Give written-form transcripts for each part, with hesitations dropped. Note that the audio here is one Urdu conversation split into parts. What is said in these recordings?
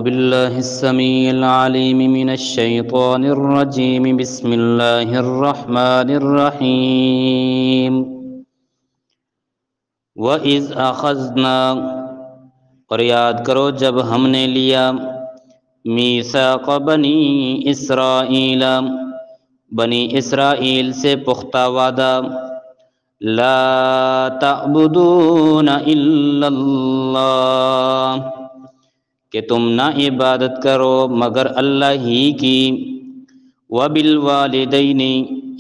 بالله السميع العليم من الشيطان الرجيم بسم الله الرحمن الرحيم وَإِذْ أَخَذْنَا اور یاد کرو جب ہم نے لیا میثاق بنی اسرائیل بنی اسرائیل سے پختہ وعدہ لا تعبدون الا اللہ کہ تم نہ عبادت کرو مگر اللہ ہی کی وبالوالدین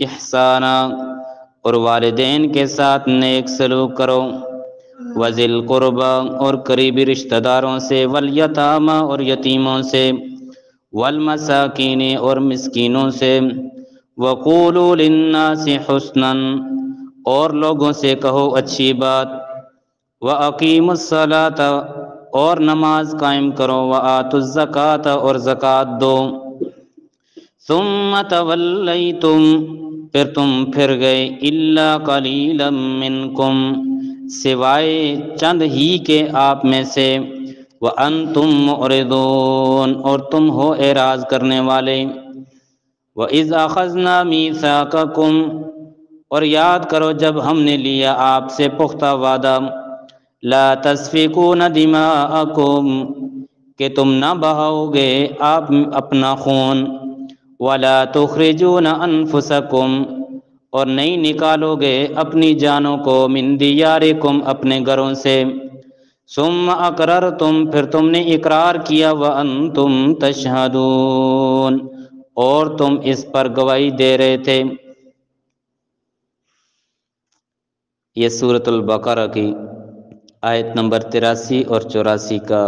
احسانا اور والدین کے ساتھ نیک سلوک کرو وذی القربى اور قریبی رشتہ داروں سے والیتامى اور یتیموں سے والمساکین اور مسکینوں سے وقولوا للناس حسنا اور لوگوں سے کہو اچھی بات واقیموا الصلاۃ اور نماز قائم کرو وآتوا الزکاۃ اور زکوٰۃ دو ثم تولیتم پھر تم پھر گئے الا قلیلا منکم سوائے چند ہی کے آپ میں سے وانتم معرضون اور تم ہو اعراض کرنے والے وَإِذْ أَخَذْنَا مِيثَاقَكُمْ اور یاد کرو جب ہم نے لیا آپ سے پختہ وعدہ لا تسفکون دماءکم کہ تم نہ بہاؤ گے آپ اپنا خون ولا تخرجون انفسکم اور نہیں نکالو گے اپنی جانوں کو من دیارکم اپنے گھروں سے ثم اقررتم پھر تم نے اقرار کیا وانتم تشہدون اور تم اس پر گواہی دے رہے تھے۔ یہ سورۃ البقرہ کی آیت نمبر 83 اور 84 کا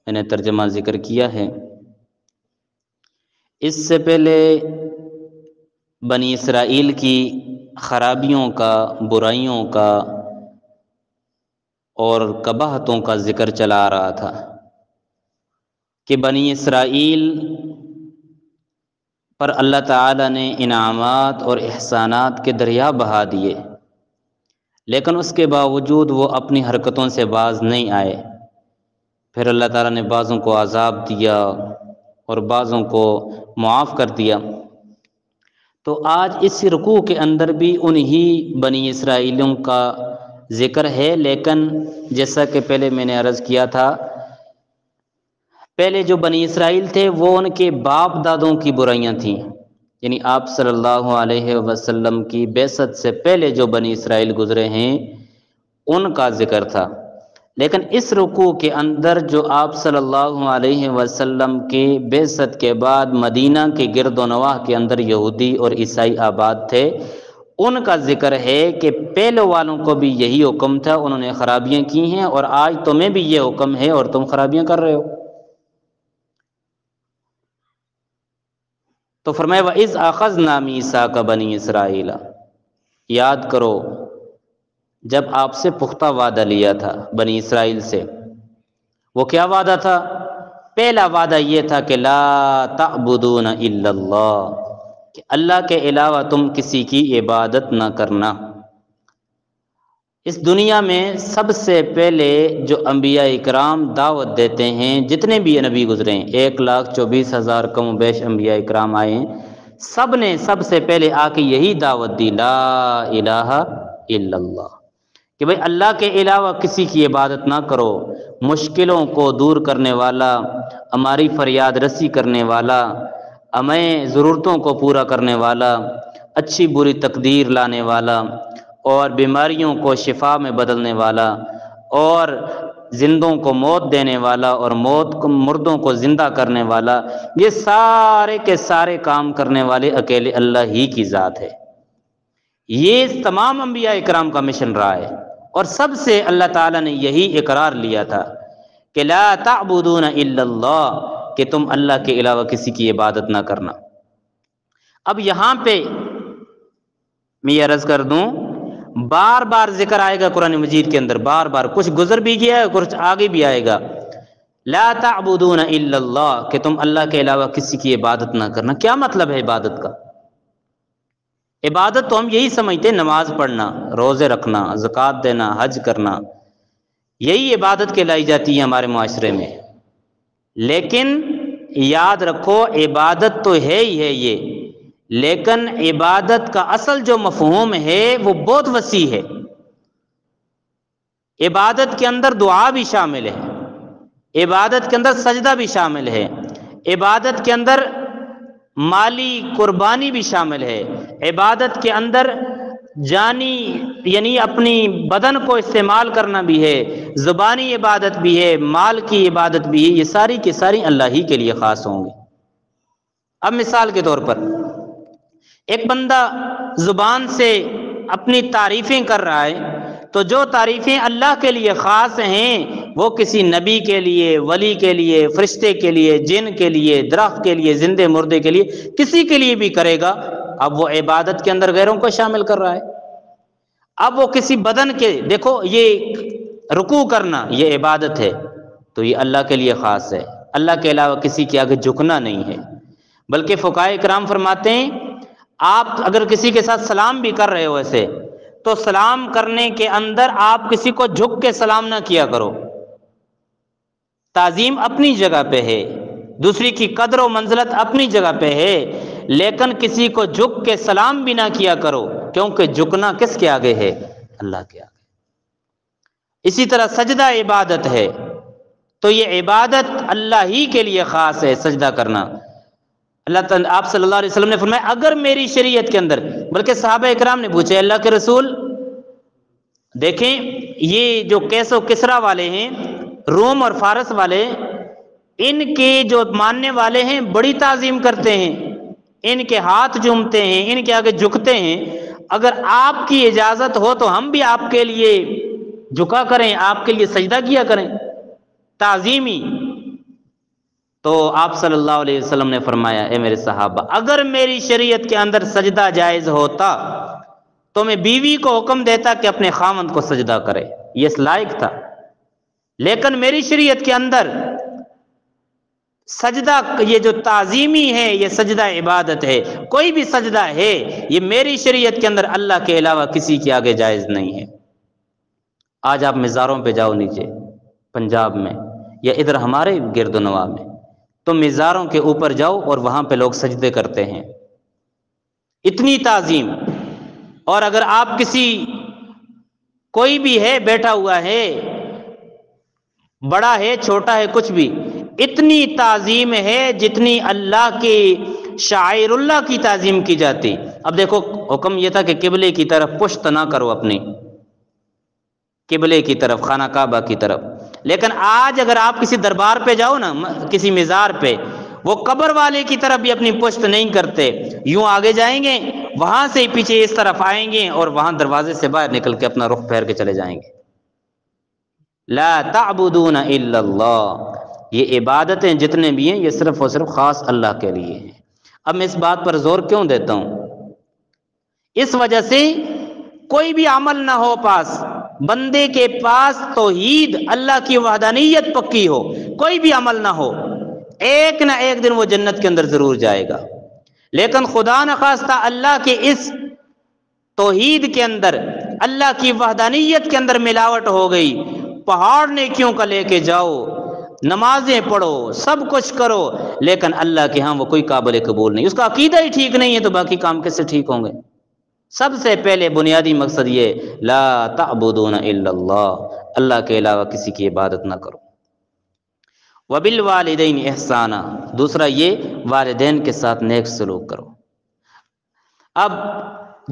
میں نے ترجمہ ذکر کیا ہے۔ اس سے پہلے بنی اسرائیل کی خرابیوں کا، برائیوں کا اور قباحتوں کا ذکر چلا آ رہا تھا کہ بنی اسرائیل پر اللہ تعالیٰ نے انعامات اور احسانات کے دریا بہا دیے، لیکن اس کے باوجود وہ اپنی حرکتوں سے باز نہیں آئے۔ پھر اللہ تعالیٰ نے بعضوں کو عذاب دیا اور بعضوں کو معاف کر دیا۔ تو آج اس رکوع کے اندر بھی انہی بنی اسرائیلیوں کا ذکر ہے، لیکن جیسا کہ پہلے میں نے عرض کیا تھا، پہلے جو بنی اسرائیل تھے وہ ان کے باپ دادوں کی برائیاں تھیں، یعنی آپ صلی اللہ علیہ وسلم کی بعثت سے پہلے جو بنی اسرائیل گزرے ہیں ان کا ذکر تھا۔ لیکن اس رکوع کے اندر جو آپ صلی اللہ علیہ وسلم کی بعثت کے بعد مدینہ کے گرد و نواح کے اندر یہودی اور عیسائی آباد تھے، ان کا ذکر ہے کہ پہلے والوں کو بھی یہی حکم تھا، انہوں نے خرابیاں کی ہیں، اور آج تمہیں بھی یہ حکم ہے اور تم خرابیاں کر رہے ہو۔ تو فرمایا وَإِذْ أَخَذْنَا مِيثَاقَ بَنِي إِسْرَائِيلَ، یاد کرو جب آپ سے پختہ وعدہ لیا تھا بنی اسرائیل سے۔ وہ کیا وعدہ تھا؟ پہلا وعدہ یہ تھا کہ لا تعبدون الا اللہ، کہ اللہ کے علاوہ تم کسی کی عبادت نہ کرنا۔ اس دنیا میں سب سے پہلے جو انبیاء اکرام دعوت دیتے ہیں، جتنے بھی نبی گزرے ہیں، 1,24,000 کم و بیش انبیاء اکرام آئے ہیں، سب نے سب سے پہلے آ کے یہی دعوت دی لا الہ الا اللہ، کہ بھئی اللہ کے علاوہ کسی کی عبادت نہ کرو۔ مشکلوں کو دور کرنے والا، ہماری فریاد رسی کرنے والا، ہمیں ضرورتوں کو پورا کرنے والا، اچھی بری تقدیر لانے والا، اور بیماریوں کو شفا میں بدلنے والا، اور زندوں کو موت دینے والا، اور مردوں کو زندہ کرنے والا، یہ سارے کے سارے کام کرنے والے اکیلے اللہ ہی کی ذات ہے۔ یہ تمام انبیاء اکرام کا مشن رہا ہے، اور سب سے اللہ تعالیٰ نے یہی اقرار لیا تھا کہ لا تعبدون الا اللہ، کہ تم اللہ کے علاوہ کسی کی عبادت نہ کرنا۔ اب یہاں پہ میں یہ عرض کر دوں، بار بار ذکر آئے گا قرآن مجید کے اندر، بار بار، کچھ گزر بھی گیا ہے، کچھ آگے بھی آئے گا، لا تعبدون الا اللہ، کہ تم اللہ کے علاوہ کسی کی عبادت نہ کرنا۔ کیا مطلب ہے عبادت کا؟ عبادت تو ہم یہی سمجھتے ہیں، نماز پڑھنا، روزے رکھنا، زکوٰۃ دینا، حج کرنا، یہی عبادت کہلائی جاتی ہے ہمارے معاشرے میں۔ لیکن یاد رکھو عبادت تو ہے ہی ہے یہ، لیکن عبادت کا اصل جو مفہوم ہے وہ بہت وسیع ہے۔ عبادت کے اندر دعا بھی شامل ہے، عبادت کے اندر سجدہ بھی شامل ہے، عبادت کے اندر مالی قربانی بھی شامل ہے، عبادت کے اندر جانی یعنی اپنی بدن کو استعمال کرنا بھی ہے، زبانی عبادت بھی ہے، مال کی عبادت بھی ہے، یہ ساری کی ساری اللہ ہی کے لیے خاص ہوں گی۔ اب مثال کے طور پر ایک بندہ زبان سے اپنی تعریفیں کر رہا ہے، تو جو تعریفیں اللہ کے لیے خاص ہیں وہ کسی نبی کے لیے، ولی کے لیے، فرشتے کے لیے، جن کے لیے، درخت کے لیے، زندے مردے کے لیے، کسی کے لیے بھی کرے گا، اب وہ عبادت کے اندر غیروں کو شامل کر رہا ہے۔ اب وہ کسی بدن کے، دیکھو یہ رکوع کرنا یہ عبادت ہے، تو یہ اللہ کے لیے خاص ہے، اللہ کے علاوہ کسی کے آگے جھکنا نہیں ہے۔ بلکہ فقہائے کرام فرماتے ہیں آپ اگر کسی کے ساتھ سلام بھی کر رہے ہو ایسے، تو سلام کرنے کے اندر آپ کسی کو جھک کے سلام نہ کیا کرو۔ تعظیم اپنی جگہ پہ ہے، دوسری کی قدر و منزلت اپنی جگہ پہ ہے، لیکن کسی کو جھک کے سلام بھی نہ کیا کرو، کیونکہ جھکنا کس کے آگے ہے؟ اللہ کے آگے۔ اسی طرح سجدہ عبادت ہے، تو یہ عبادت اللہ ہی کے لیے خاص ہے سجدہ کرنا۔ اللہ تعالیٰ آپ صلی اللہ علیہ وسلم نے فرمایا اگر میری شریعت کے اندر، بلکہ صحابہ اکرام نے پوچھے اللہ کے رسول دیکھیں یہ جو کیس و کسرا والے ہیں، روم اور فارس والے، ان کے جو ماننے والے ہیں بڑی تعظیم کرتے ہیں، ان کے ہاتھ چومتے ہیں، ان کے آگے جھکتے ہیں، اگر آپ کی اجازت ہو تو ہم بھی آپ کے لیے جھکا کریں، آپ کے لیے سجدہ کیا کریں تعظیمی۔ تو آپ صلی اللہ علیہ وسلم نے فرمایا اے میرے صحابہ اگر میری شریعت کے اندر سجدہ جائز ہوتا تو میں بیوی کو حکم دیتا کہ اپنے خاوند کو سجدہ کرے، یہ اس لائق تھا، لیکن میری شریعت کے اندر سجدہ یہ جو تعظیمی ہے یہ سجدہ عبادت ہے، کوئی بھی سجدہ ہے یہ میری شریعت کے اندر اللہ کے علاوہ کسی کے آگے جائز نہیں ہے۔ آج آپ مزاروں پہ جاؤ نیچے پنجاب میں یا ادھر ہمارے گرد و نواح میں، تو مزاروں کے اوپر جاؤ اور وہاں پہ لوگ سجدے کرتے ہیں، اتنی تعظیم۔ اور اگر آپ کسی کوئی بھی ہے بیٹھا ہوا ہے، بڑا ہے چھوٹا ہے کچھ بھی، اتنی تعظیم ہے جتنی اللہ کے شاعر اللہ کی تعظیم کی جاتی۔ اب دیکھو حکم یہ تھا کہ قبلے کی طرف پشت نہ کرو، اپنی قبلے کی طرف، خانہ کعبہ کی طرف، لیکن آج اگر آپ کسی دربار پہ جاؤ نا، کسی مزار پہ، وہ قبر والے کی طرف بھی اپنی پشت نہیں کرتے، یوں آگے جائیں گے، وہاں سے پیچھے اس طرف آئیں گے اور وہاں دروازے سے باہر نکل کے اپنا رخ پھیر کے چلے جائیں گے۔ لا تعبدون الا اللہ، یہ عبادتیں جتنے بھی ہیں یہ صرف اور صرف خاص اللہ کے لیے ہیں۔ اب میں اس بات پر زور کیوں دیتا ہوں؟ اس وجہ سے کوئی بھی عمل نہ ہو پاس، بندے کے پاس توحید اللہ کی وحدانیت پکی ہو، کوئی بھی عمل نہ ہو، ایک نہ ایک دن وہ جنت کے اندر ضرور جائے گا۔ لیکن خدا نخواستہ اللہ کے اس توحید کے اندر، اللہ کی وحدانیت کے اندر ملاوٹ ہو گئی، پہاڑ نیکیوں کا لے کے جاؤ، نمازیں پڑھو، سب کچھ کرو، لیکن اللہ کے ہاں وہ کوئی قابل قبول نہیں، اس کا عقیدہ ہی ٹھیک نہیں ہے تو باقی کام کیسے ٹھیک ہوں گے؟ سب سے پہلے بنیادی مقصد یہ لا تعبدون الا اللہ، اللہ کے علاوہ کسی کی عبادت نہ کرو۔ وبالوالدین احسانا، دوسرا یہ والدین کے ساتھ نیک سلوک کرو۔ اب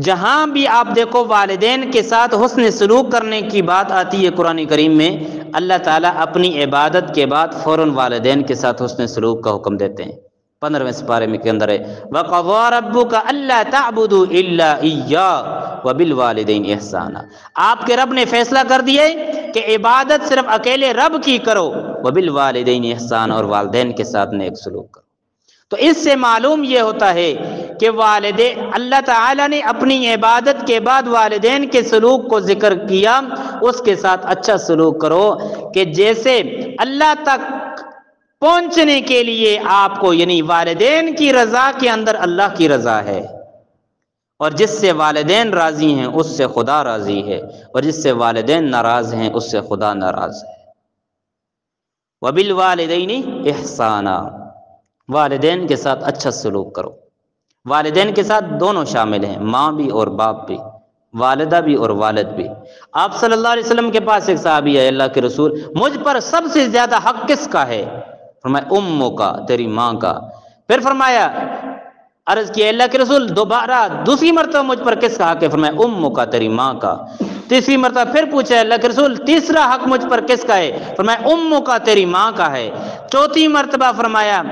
جہاں بھی آپ دیکھو والدین کے ساتھ حسن سلوک کرنے کی بات آتی ہے قرآن کریم میں، اللہ تعالیٰ اپنی عبادت کے بعد فوراً والدین کے ساتھ حسن سلوک کا حکم دیتے ہیں۔ 15ویں سپارے میں کے اندر ہے وَقَضَىٰ رَبُّكَ أَلَّا تَعْبُدُوا إِلَّا إِيَّاهُ وَبِالْوَالِدَيْنِ إِحْسَانًا، آپ کے رب نے فیصلہ کر دیا ہے کہ عبادت صرف اکیلے رب کی کرو، وَبِالْوَالِدَيْنِ إِحْسَانًا، اور والدین کے ساتھ نیک سلوک کرو۔ تو اس سے معلوم یہ ہوتا ہے کہ والدین، اللہ تعالیٰ نے اپنی عبادت کے بعد والدین کے سلوک کو ذکر کیا، اس کے ساتھ اچھا سلوک کرو کہ جیسے اللہ تک پہنچنے کے لیے آپ کو، یعنی والدین کی رضا کے اندر اللہ کی رضا ہے، اور جس سے والدین راضی ہیں اس سے خدا راضی ہے، اور جس سے والدین ناراض ہیں اس سے خدا ناراض ہے۔ وبالوالدین احسانا، والدین کے ساتھ اچھا سلوک کرو۔ والدین کے ساتھ دونوں شامل ہیں، ماں بھی اور باپ بھی، والدہ بھی اور والد بھی۔ آپ صلی اللہ علیہ وسلم کے پاس ایک صحابی ہے، اللہ کے رسول مجھ پر سب سے زیادہ حق کس کا ہے؟ فرمایا اموں کا، تیری ماں کا۔ پھر فرمایا، عرض کیا اللہ کے رسول دوبارہ دوسری مرتبہ مجھ پر کس کا حق ہے؟ فرمایا اموں کا، تیری ماں کا۔ تیسری مرتبہ پھر پوچھا اللہ کے رسول تیسرا حق مجھ پر کس کا ہے؟ فرمایا اموں کا، تیری ماں کا ہے۔ چوتھی مرتبہ فرمایا،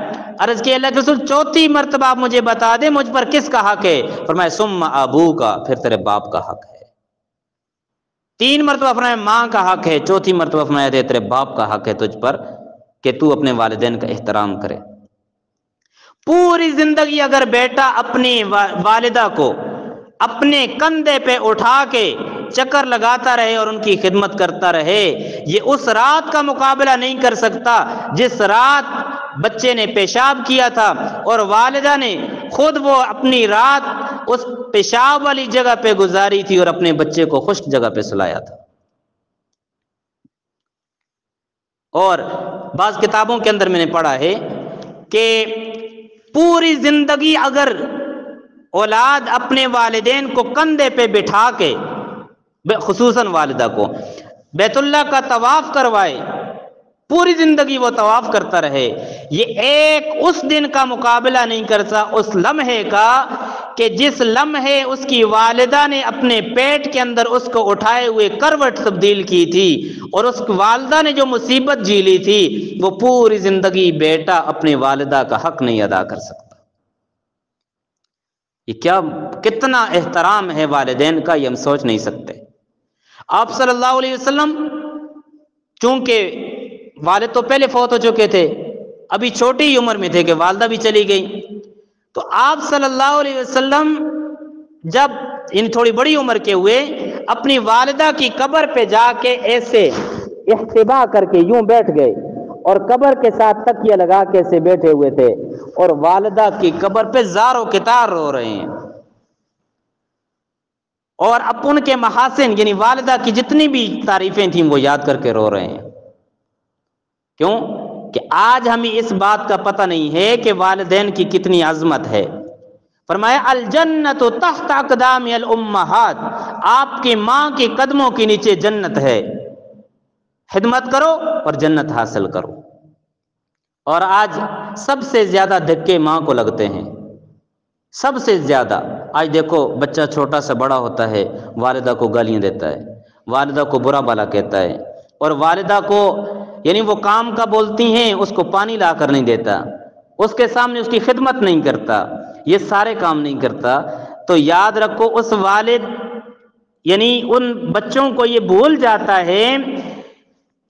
عرض کیا اللہ کے رسول چوتھی مرتبہ آپ مجھے بتا دیں مجھ پر کس کا حق ہے؟ فرمایا ثم ابو کا، پھر تیرے باپ کا حق ہے۔ تین مرتبہ فرمایا ماں کا حق ہے، چوتھی مرتبہ فرمایا تیرے باپ کا حق ہے تجھ پر کہ تو اپنے والدین کا احترام کرے۔ پوری زندگی اگر بیٹا اپنی والدہ کو اپنے کندھے پہ اٹھا کے چکر لگاتا رہے اور ان کی خدمت کرتا رہے، یہ اس رات کا مقابلہ نہیں کر سکتا جس رات بچے نے پیشاب کیا تھا اور والدہ نے خود وہ اپنی رات اس پیشاب والی جگہ پہ گزاری تھی اور اپنے بچے کو خشک جگہ پہ سلایا تھا۔ اور بعض کتابوں کے اندر میں نے پڑھا ہے کہ پوری زندگی اگر اولاد اپنے والدین کو کندھے پہ بٹھا کے، خصوصاً والدہ کو، بیت اللہ کا طواف کروائے، پوری زندگی وہ طواف کرتا رہے، یہ ایک اس دن کا مقابلہ نہیں کرتا اس لمحے کا کہ جس لمحے اس کی والدہ نے اپنے پیٹ کے اندر اس کو اٹھائے ہوئے کروٹ تبدیل کی تھی اور اس والدہ نے جو مصیبت جھیلی تھی، وہ پوری زندگی بیٹا اپنے والدہ کا حق نہیں ادا کر سکتا۔ یہ کیا کتنا احترام ہے والدین کا، یہ ہم سوچ نہیں سکتے۔ آپ صلی اللہ علیہ وسلم چونکہ والد تو پہلے فوت ہو چکے تھے، ابھی چھوٹی عمر میں تھے کہ والدہ بھی چلی گئی، تو آپ صلی اللہ علیہ وسلم جب ان تھوڑی بڑی عمر کے ہوئے، اپنی والدہ کی قبر پہ جا کے ایسے احتبا کر کے یوں بیٹھ گئے اور قبر کے ساتھ تکیہ لگا کے ایسے بیٹھے ہوئے تھے اور والدہ کی قبر پہ زار و کتار رو رہے ہیں، اور اب ان کے محاسن یعنی والدہ کی جتنی بھی تعریفیں تھیں وہ یاد کر کے رو رہے ہیں۔ کیوں کہ آج ہمیں اس بات کا پتہ نہیں ہے کہ والدین کی کتنی عظمت ہے۔ فرمایا الجنت تحت اقدام الامہات، آپ کی ماں کے قدموں کے نیچے جنت ہے، خدمت کرو اور جنت حاصل کرو۔ اور آج سب سے زیادہ دھکے ماں کو لگتے ہیں، سب سے زیادہ۔ آج دیکھو بچہ چھوٹا سا بڑا ہوتا ہے، والدہ کو گالیاں دیتا ہے، والدہ کو برا بھلا کہتا ہے، اور والدہ کو یعنی وہ کام کا بولتی ہیں اس کو پانی لا کر نہیں دیتا، اس کے سامنے اس کی خدمت نہیں کرتا، یہ سارے کام نہیں کرتا، تو یاد رکھو اس والد یعنی ان بچوں کو یہ بھول جاتا ہے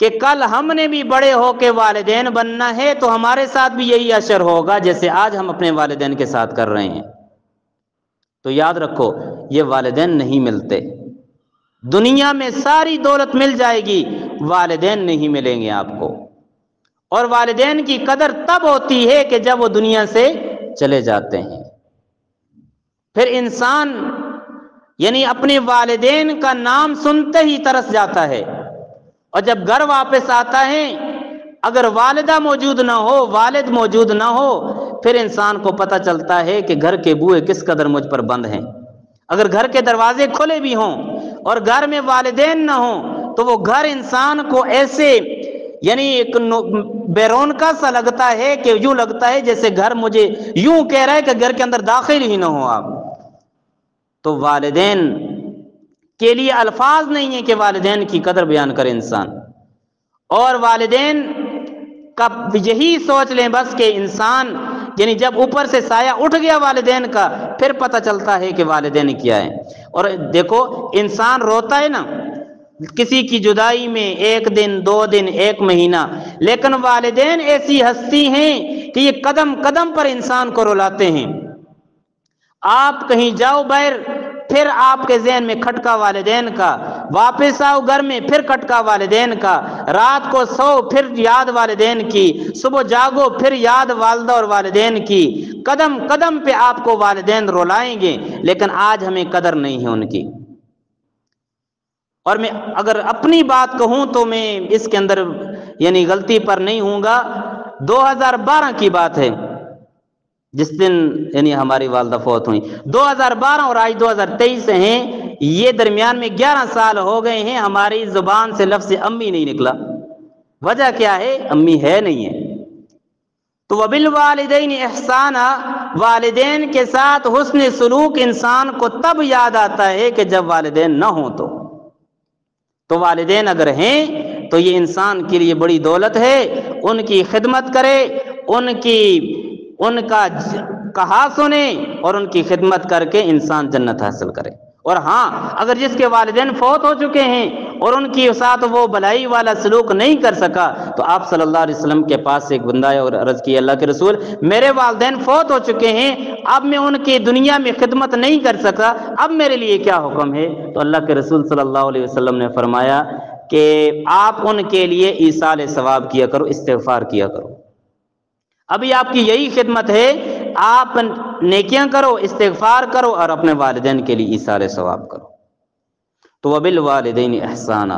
کہ کل ہم نے بھی بڑے ہو کے والدین بننا ہے تو ہمارے ساتھ بھی یہی اشر ہوگا جیسے آج ہم اپنے والدین کے ساتھ کر رہے ہیں۔ تو یاد رکھو یہ والدین نہیں ملتے، دنیا میں ساری دولت مل جائے گی، والدین نہیں ملیں گے آپ کو، اور والدین کی قدر تب ہوتی ہے کہ جب وہ دنیا سے چلے جاتے ہیں۔ پھر انسان یعنی اپنے والدین کا نام سنتے ہی ترس جاتا ہے، اور جب گھر واپس آتا ہے اگر والدہ موجود نہ ہو، والد موجود نہ ہو، پھر انسان کو پتہ چلتا ہے کہ گھر کے بوئے کس قدر مجھ پر بند ہیں۔ اگر گھر کے دروازے کھلے بھی ہوں اور گھر میں والدین نہ ہوں تو وہ گھر انسان کو ایسے یعنی ایک بیرونقا سا لگتا ہے کہ یوں لگتا ہے جیسے گھر مجھے یوں کہہ رہا ہے کہ گھر کے اندر داخل ہی نہ ہو آپ۔ تو والدین کے لیے الفاظ نہیں ہیں کہ والدین کی قدر بیان کرے انسان، اور والدین کا یہی سوچ لیں بس کہ انسان یعنی جب اوپر سے سایہ اٹھ گیا والدین کا پھر پتہ چلتا ہے کہ والدین کیا ہے۔ اور دیکھو انسان روتا ہے نا کسی کی جدائی میں، ایک دن، 2 دن، 1 مہینہ، لیکن والدین ایسی ہستی ہیں کہ یہ قدم قدم پر انسان کو رلاتے ہیں۔ آپ کہیں جاؤ باہر پھر آپ کے ذہن میں کھٹکا والدین کا، واپس آؤ گھر میں پھر کھٹکا والدین کا، رات کو سو پھر یاد والدین کی، صبح جاگو پھر یاد والدہ اور والدین کی، قدم قدم پہ آپ کو والدین رولائیں گے، لیکن آج ہمیں قدر نہیں ہے ان کی۔ اور میں اگر اپنی بات کہوں تو میں اس کے اندر یعنی غلطی پر نہیں ہوں گا 2012 کی بات ہے جس دن یعنی ہماری والدہ فوت ہوئی، 2012 اور آج 2023 ہیں، یہ درمیان میں 11 سال ہو گئے ہیں، ہماری زبان سے لفظ امی نہیں نکلا۔ وجہ کیا ہے؟ امی ہے نہیں ہے۔ تو وبالوالدین احسانا، والدین کے ساتھ حسن سلوک انسان کو تب یاد آتا ہے کہ جب والدین نہ ہوں تو والدین اگر ہیں تو یہ انسان کے لیے بڑی دولت ہے، ان کی خدمت کرے، ان کا کہا سنے اور ان کی خدمت کر کے انسان جنت حاصل کرے۔ اور ہاں، اگر جس کے والدین فوت ہو چکے ہیں اور ان کے ساتھ وہ بھلائی والا سلوک نہیں کر سکا تو آپ صلی اللہ علیہ وسلم کے پاس ایک بندہ ہے اور عرض کی، اللہ کے رسول میرے والدین فوت ہو چکے ہیں، اب میں ان کی دنیا میں خدمت نہیں کر سکا، اب میرے لیے کیا حکم ہے؟ تو اللہ کے رسول صلی اللہ علیہ وسلم نے فرمایا کہ آپ ان کے لیے ایصال ثواب کیا کرو، استغفار کیا کرو۔ ابھی آپ کی یہی خدمت ہے، آپ نیکیاں کرو، استغفار کرو اور اپنے والدین کے لیے ایصال ثواب کرو۔ تو وبالوالدین احسانا،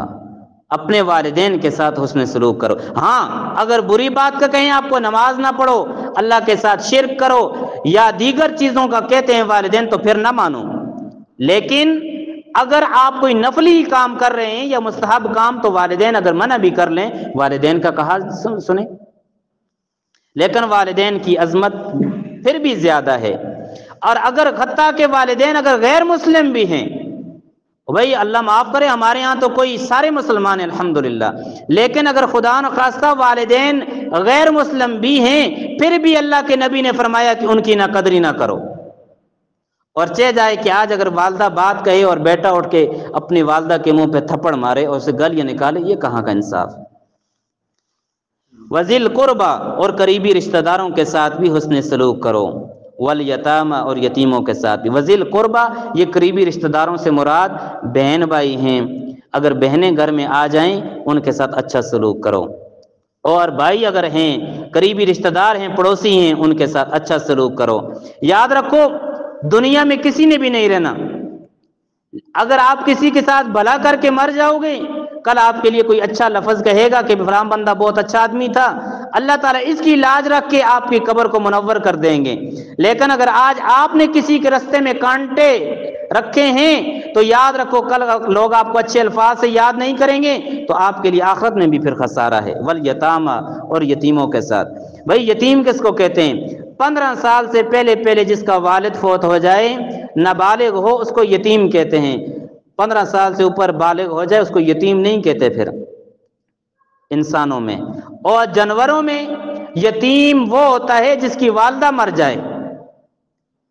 اپنے والدین کے ساتھ حسن سلوک کرو۔ ہاں، اگر بری بات کا کہیں آپ کو نماز نہ پڑھو، اللہ کے ساتھ شرک کرو یا دیگر چیزوں کا کہتے ہیں والدین تو پھر نہ مانو، لیکن اگر آپ کوئی نفلی کام کر رہے ہیں یا مستحب کام تو والدین اگر منع بھی کر لیں، والدین کا کہا سنیں۔ لیکن والدین کی عظمت پھر بھی زیادہ ہے، اور اگر حتیٰ کہ والدین اگر غیر مسلم بھی ہیں، بھائی اللہ معاف کرے، ہمارے ہاں تو کوئی سارے مسلمان ہیں الحمدللہ، لیکن اگر خدا نخواستہ والدین غیر مسلم بھی ہیں، پھر بھی اللہ کے نبی نے فرمایا کہ ان کی نہ قدری نہ کرو۔ اور چہ جائے کہ آج اگر والدہ بات کہے اور بیٹا اٹھ کے اپنی والدہ کے منہ پہ تھپڑ مارے اور اسے گالیاں نکالے، یہ کہاں کا انصاف؟ وذل قربا، اور قریبی رشتہ داروں کے ساتھ بھی حسن سلوک کرو، والیتامى، اور یتیموں کے ساتھ بھی۔ وذل قربا، یہ قریبی رشتہ داروں سے مراد بہن بھائی ہیں، اگر بہنیں گھر میں آ جائیں ان کے ساتھ اچھا سلوک کرو، اور بھائی اگر ہیں قریبی رشتہ دار ہیں، پڑوسی ہیں، ان کے ساتھ اچھا سلوک کرو۔ یاد رکھو دنیا میں کسی نے بھی نہیں رہنا، اگر آپ کسی کے ساتھ بھلا کر کے مر جاؤ گے، کل آپ کے لیے کوئی اچھا لفظ کہے گا کہ فلاں بندہ بہت اچھا آدمی تھا، اللہ تعالیٰ اس کی لاج رکھ کے آپ کی قبر کو منور کر دیں گے۔ لیکن اگر آج آپ نے کسی کے رستے میں کانٹے رکھے ہیں تو یاد رکھو کل لوگ آپ کو اچھے الفاظ سے یاد نہیں کریں گے تو آپ کے لیے آخرت میں بھی پھر خسارہ ہے۔ والیتامى، اور یتیموں کے ساتھ۔ بھائی یتیم کس کو کہتے ہیں؟ 15 سال سے پہلے جس کا والد فوت ہو جائے، نابالغ ہو، اس کو یتیم کہتے ہیں۔ 15 سال سے اوپر بالغ ہو جائے اس کو یتیم نہیں کہتے پھر انسانوں میں۔ اور جانوروں میں یتیم وہ ہوتا ہے جس کی والدہ مر جائے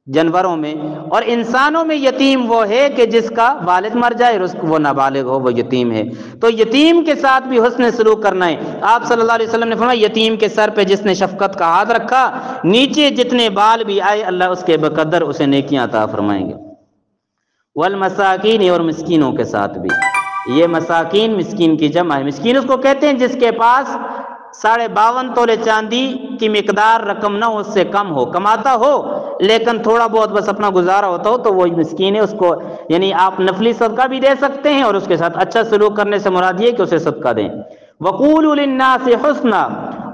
جانوروں میں، اور انسانوں میں یتیم وہ ہے کہ جس کا والد مر جائے اور وہ نابالغ ہو، وہ یتیم ہے۔ تو یتیم کے ساتھ بھی حسن سلوک کرنا ہے۔ آپ صلی اللہ علیہ وسلم نے فرمایا یتیم کے سر پہ جس نے شفقت کا ہاتھ رکھا، نیچے جتنے بال بھی آئے اللہ اس کے بقدر اسے نیکیاں عطا فرمائیں گے۔ والمساکین، اور مسکینوں کے ساتھ بھی۔ یہ مساکین مسکین کی جمع ہے۔ مسکین اس کو کہتے ہیں جس کے پاس 52.5 تولے چاندی کی مقدار رقم نہ ہو، اس سے کم ہو، کماتا ہو لیکن تھوڑا بہت بس اپنا گزارا ہوتا ہو تو وہ مسکین ہے۔ اس کو یعنی آپ نفلی صدقہ بھی دے سکتے ہیں اور اس کے ساتھ اچھا سلوک کرنے سے مراد یہ کہ اسے صدقہ دیں۔ وقولوا للناس حسنا،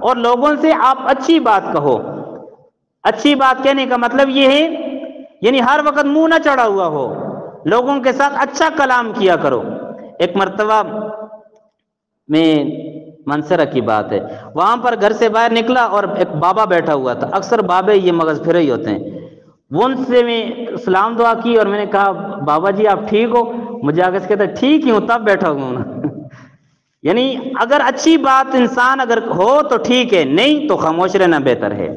اور لوگوں سے آپ اچھی بات کہو۔ اچھی بات کہنے کا مطلب یہ ہے یعنی ہر وقت منہ نہ چڑھا ہوا ہو، لوگوں کے ساتھ اچھا کلام کیا کرو۔ ایک مرتبہ میں منصرہ کی بات ہے، وہاں پر گھر سے باہر نکلا اور ایک بابا بیٹھا ہوا تھا، اکثر بابے یہ مغز پھرے ہی ہوتے ہیں، ان سے میں سلام دعا کی اور میں نے کہا بابا جی آپ ٹھیک ہو؟ مجھے آگے سے کہتا ہے ٹھیک ہی ہوں، تب بیٹھا ہوں نا یعنی اگر اچھی بات انسان اگر ہو تو ٹھیک ہے، نہیں تو خاموش رہنا بہتر ہے۔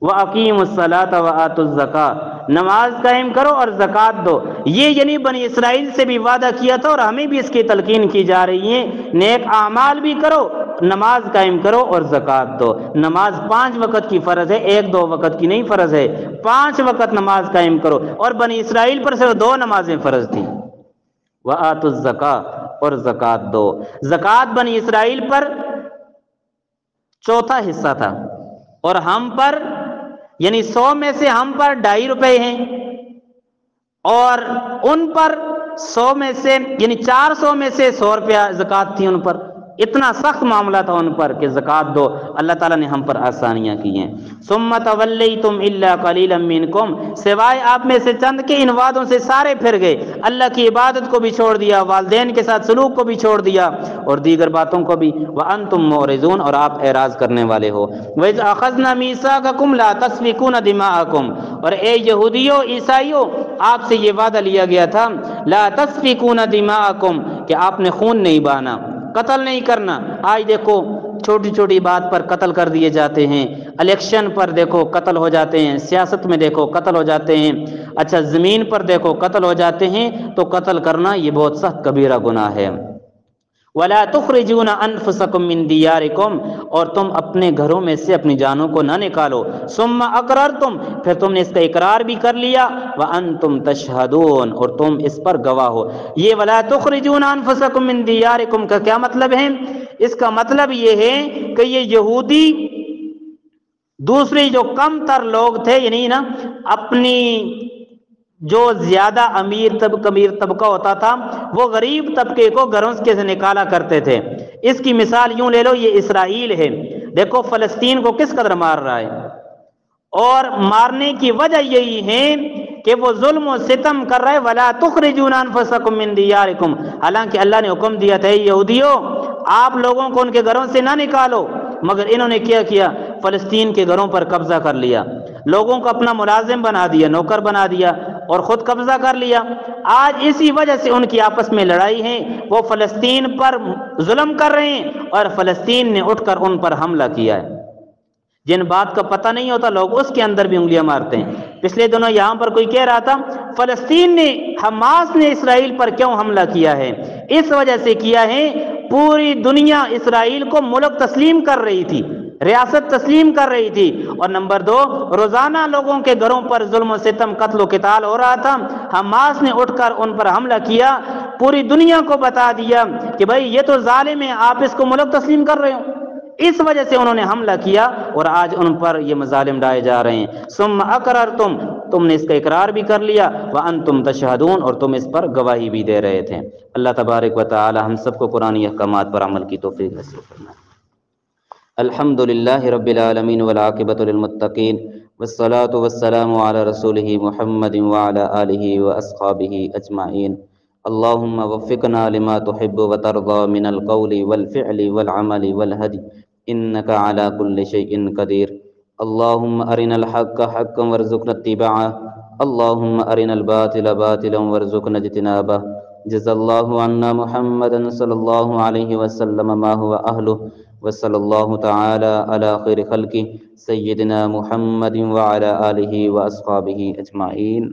وَأَقِيمُوا الصَّلَاةَ وَآتُوا الزَّكَاةَ، نماز قائم کرو اور زکوٰۃ دو۔ یہ یعنی بنی اسرائیل سے بھی وعدہ کیا تھا اور ہمیں بھی اس کی تلقین کی جا رہی ہے، نیک اعمال بھی کرو، نماز قائم کرو اور زکوٰۃ دو۔ نماز 5 وقت کی فرض ہے، 1-2 وقت کی نہیں فرض ہے، 5 وقت نماز قائم کرو، اور بنی اسرائیل پر صرف 2 نمازیں فرض تھیں۔ وَآتُوا الزَّكَاةَ، اور زکوٰۃ دو۔ زکوٰۃ بنی اسرائیل پر 1/4 حصہ تھا اور ہم پر یعنی 100 میں سے ہم پر 2.5 روپے ہیں، اور ان پر 100 میں سے یعنی 400 میں سے 100 روپیہ زکوٰۃ تھی ان پر، اتنا سخت معاملہ تھا ان پر کہ زکوٰۃ دو، اللہ تعالیٰ نے ہم پر آسانیاں کی ہیں۔ ثم تولیتم الا قلیلا منکم، سوائے آپ میں سے چند کے ان وعدوں سے سارے پھر گئے، اللہ کی عبادت کو بھی چھوڑ دیا، والدین کے ساتھ سلوک کو بھی چھوڑ دیا اور دیگر باتوں کو بھی، وانتم معرضون، اور آپ اعراض کرنے والے ہو۔ وَإِذْ أَخَذْنَا مِيثَاقَكُمْ لَا تَسْفِكُونَ دِمَاءَكُمْ، اور اے یہودیوں عیسائیوں آپ سے یہ وعدہ لیا گیا تھا، لا تسفکون دماءکم، کہ آپ نے خون نہیں بہانا، قتل نہیں کرنا۔ آج دیکھو چھوٹی چھوٹی بات پر قتل کر دیے جاتے ہیں، الیکشن پر دیکھو قتل ہو جاتے ہیں، سیاست میں دیکھو قتل ہو جاتے ہیں، اچھا زمین پر دیکھو قتل ہو جاتے ہیں، تو قتل کرنا یہ بہت سخت کبیرہ گناہ ہے۔ وَلَا تُخْرِجُونَ أَنفُسَكُم مِّن دِيَارِكُمْ، اور تم اپنے گھروں میں سے اپنی جانوں کو نہ نکالو، ثُمَّ أَقْرَرْتُمْ، پھر تم نے اس کا اقرار بھی کر لیا، وَأَنتُمْ تَشْهَدُونَ، اور تم اس پر گواہ ہو۔ یہ وَلَا تُخْرِجُونَ أَنفُسَكُم مِّن دِيَارِكُمْ کا کیا مطلب ہے؟ اس کا مطلب یہ ہے کہ یہ یہودی دوسرے جو کم تر لوگ تھے، یعنی نا اپنی جو زیادہ امیر طبقہ ہوتا تھا وہ غریب طبقے کو گھروں سے نکالا کرتے تھے۔ اس کی مثال یوں لے لو، یہ اسرائیل ہے، دیکھو فلسطین کو کس قدر مار رہا ہے، اور مارنے کی وجہ یہی ہے کہ وہ ظلم و ستم کر رہے۔ وَلَا تُخْرِجُونَ أَنفُسَكُم مِّن دِيَارِكُمْ، حالانکہ اللہ نے حکم دیا تھا یہودیوں آپ لوگوں کو ان کے گھروں سے نہ نکالو، مگر انہوں نے کیا کیا؟ فلسطین کے گھروں پر قبضہ کر لیا، لوگوں کو اپنا ملازم بنا دیا، نوکر بنا دیا اور خود قبضہ کر لیا۔ آج اسی وجہ سے ان کی آپس میں لڑائی ہے، وہ فلسطین پر ظلم کر رہے ہیں اور فلسطین نے اٹھ کر ان پر حملہ کیا ہے۔ جن بات کا پتہ نہیں ہوتا لوگ اس کے اندر بھی انگلیاں مارتے ہیں۔ پچھلے دنوں یہاں پر کوئی کہہ رہا تھا فلسطین نے، حماس نے اسرائیل پر کیوں حملہ کیا ہے؟ اس وجہ سے کیا ہے، پوری دنیا اسرائیل کو ملک تسلیم کر رہی تھی، ریاست تسلیم کر رہی تھی، اور نمبر دو روزانہ لوگوں کے گھروں پر ظلم و ستم، قتل و قتال ہو رہا تھا۔ حماس نے اٹھ کر ان پر حملہ کیا، پوری دنیا کو بتا دیا کہ بھائی یہ تو ظالم ہے، آپ اس کو ملک تسلیم کر رہے ہو۔ اس وجہ سے انہوں نے حملہ کیا اور آج ان پر یہ مظالم ڈائے جا رہے ہیں۔ ثم اقررتم، تم نے اس کا اقرار بھی کر لیا، وانتم تشہدون، اور تم اس پر گواہی بھی دے رہے تھے۔ اللہ تبارک و تعالی ہم سب کو قرآنی احکامات پر عمل کی توفیق نصیب فرمائے۔ الحمدللہ رب العالمین والعاقبۃ للمتقین، والصلاۃ والسلام علی رسولہ محمد وعلی آلہ واصحابہ اجمعین۔ اللہم وفقنا لما تحب وترضى من القول والفعل والعمل والهدي انك على كل شيء قدير۔ اللہم ارنا الحق حقا وارزقنا اتباعه، اللہم ارنا الباطل باطلا وارزقنا اجتنابه۔ جزا اللہ عنا محمدا صلی اللہ علیہ وسلم ما هو اہلہ، وصلی اللہ تعالی علی خیر خلقہ سیدنا محمد وعلی آلہ واصحابہ اجمعین۔